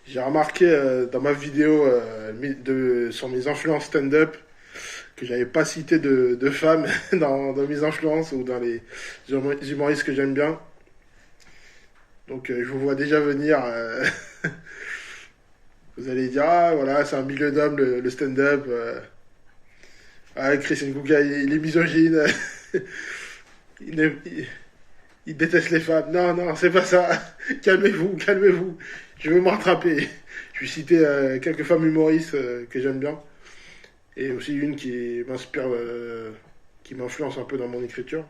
J'ai remarqué dans ma vidéo sur mes influences stand-up que j'avais pas cité de femmes dans mes influences ou dans les humoristes que j'aime bien. Donc je vous vois déjà venir. Vous allez dire, ah voilà, c'est un milieu d'hommes le stand-up. Ah, Christian Kouga, il est misogyne. il, il- il déteste les femmes. Non, non, c'est pas ça. Calmez-vous, calmez-vous. Je veux me rattraper. Je vais citer quelques femmes humoristes que j'aime bien. Et aussi une qui m'inspire, qui m'influence un peu dans mon écriture.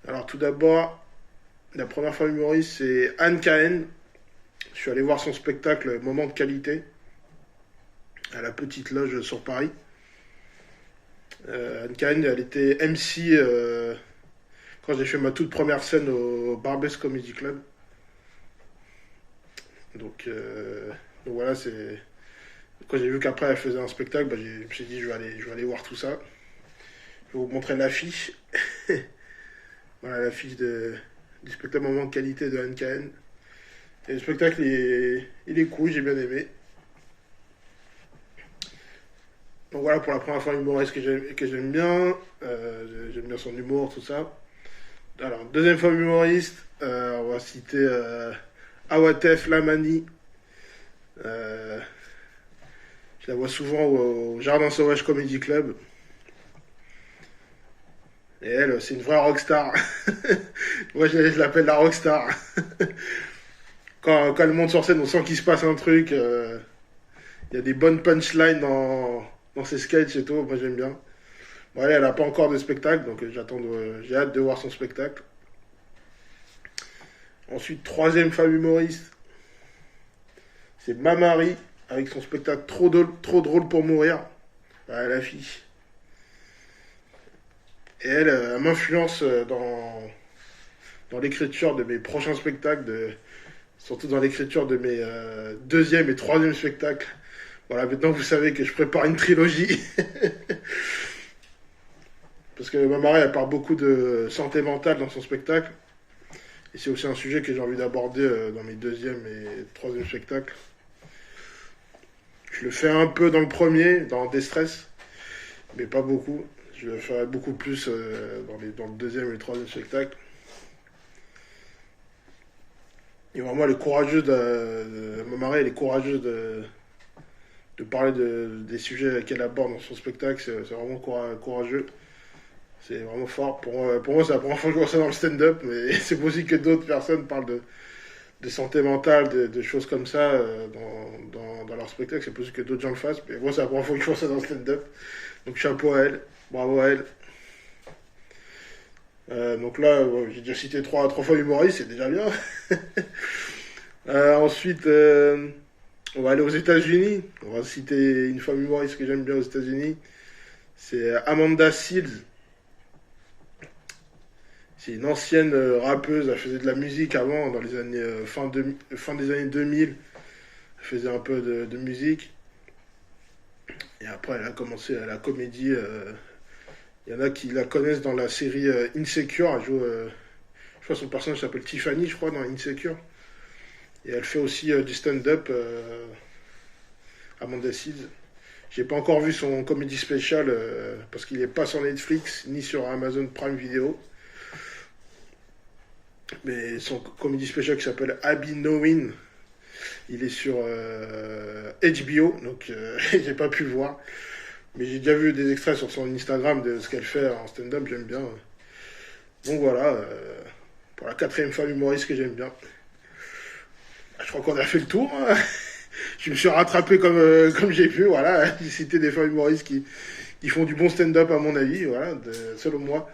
Alors tout d'abord, la première femme humoriste, c'est Anne Cahen. Je suis allé voir son spectacle Moment de qualité à la Petite Loge sur Paris. Anne Cahen, elle était MC quand j'ai fait ma toute première scène au Barbès Comedy Club. Donc, donc voilà, c'est quand j'ai vu qu'après elle faisait un spectacle, bah, je me suis dit je vais aller voir tout ça. Je vais vous montrer l'affiche. Voilà l'affiche du spectacle Moment de qualité de Anne Cahen. Et le spectacle il est cool, j'ai bien aimé. Donc voilà pour la première fois humoriste que j'aime bien. J'aime bien son humour, tout ça. Alors, deuxième fois humoriste, on va citer Awatef Lamani. Euh, je la vois souvent au Jardin Sauvage Comedy Club. Et elle, c'est une vraie rockstar. Moi, je l'appelle la rockstar. Quand elle monte sur scène, on sent qu'il se passe un truc. Il y a des bonnes punchlines dans ses sketchs et tout. Moi, j'aime bien. Bon, elle n'a pas encore de spectacle, donc j'ai hâte de voir son spectacle. Ensuite, troisième femme humoriste, c'est Mamari, avec son spectacle trop drôle pour mourir. Ouais, l'affiche. Et elle, elle m'influence dans l'écriture de mes prochains spectacles, surtout dans l'écriture de mes deuxième et troisième spectacles. Voilà, maintenant vous savez que je prépare une trilogie. Parce que Mamari, elle parle beaucoup de santé mentale dans son spectacle. Et c'est aussi un sujet que j'ai envie d'aborder dans mes deuxième et troisième spectacles. Je le fais un peu dans le premier, dans Destress, mais pas beaucoup. Je le ferai beaucoup plus dans le deuxième et le troisième spectacle. Et vraiment, elle est courageuse Mamari, elle est courageuse de parler des sujets qu'elle aborde dans son spectacle. C'est vraiment courageux. C'est vraiment fort. Pour moi, c'est la première fois que je vois ça dans le stand-up, mais c'est possible que d'autres personnes parlent de santé mentale, de choses comme ça dans leur spectacle. C'est possible que d'autres gens le fassent, mais moi, c'est la première fois que je vois ça dans le stand-up. Donc, chapeau à elle. Bravo à elle. Donc là, j'ai déjà cité trois fois humoriste, c'est déjà bien. Ensuite, on va aller aux États-Unis. On va citer une femme humoriste que j'aime bien aux États-Unis. C'est Amanda Seales. C'est une ancienne rappeuse. Elle faisait de la musique avant, dans les années fin des années 2000. Elle faisait un peu de musique. Et après, elle a commencé à la comédie. Il y en a qui la connaissent dans la série Insecure. Elle joue, je crois, son personnage s'appelle Tiffany, je crois, dans Insecure. Et elle fait aussi du stand-up, Amanda Seeds. J'ai pas encore vu son comédie spécial parce qu'il est pas sur Netflix ni sur Amazon Prime Video. Mais son comédie spécial qui s'appelle Abby Knowing, il est sur HBO, donc j'ai pas pu le voir. Mais j'ai déjà vu des extraits sur son Instagram de ce qu'elle fait en stand-up, j'aime bien. Donc voilà, pour la quatrième femme humoriste que j'aime bien. Je crois qu'on a fait le tour, hein. Je me suis rattrapé comme j'ai pu, voilà. J'ai cité des femmes humoristes qui font du bon stand-up à mon avis, voilà, selon moi.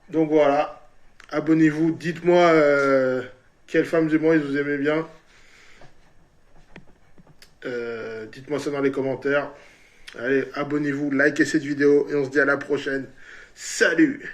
Donc voilà, abonnez-vous, dites-moi quelles femmes humoristes vous aimez bien. Dites-moi ça dans les commentaires. Allez, abonnez-vous, likez cette vidéo et on se dit à la prochaine. Salut!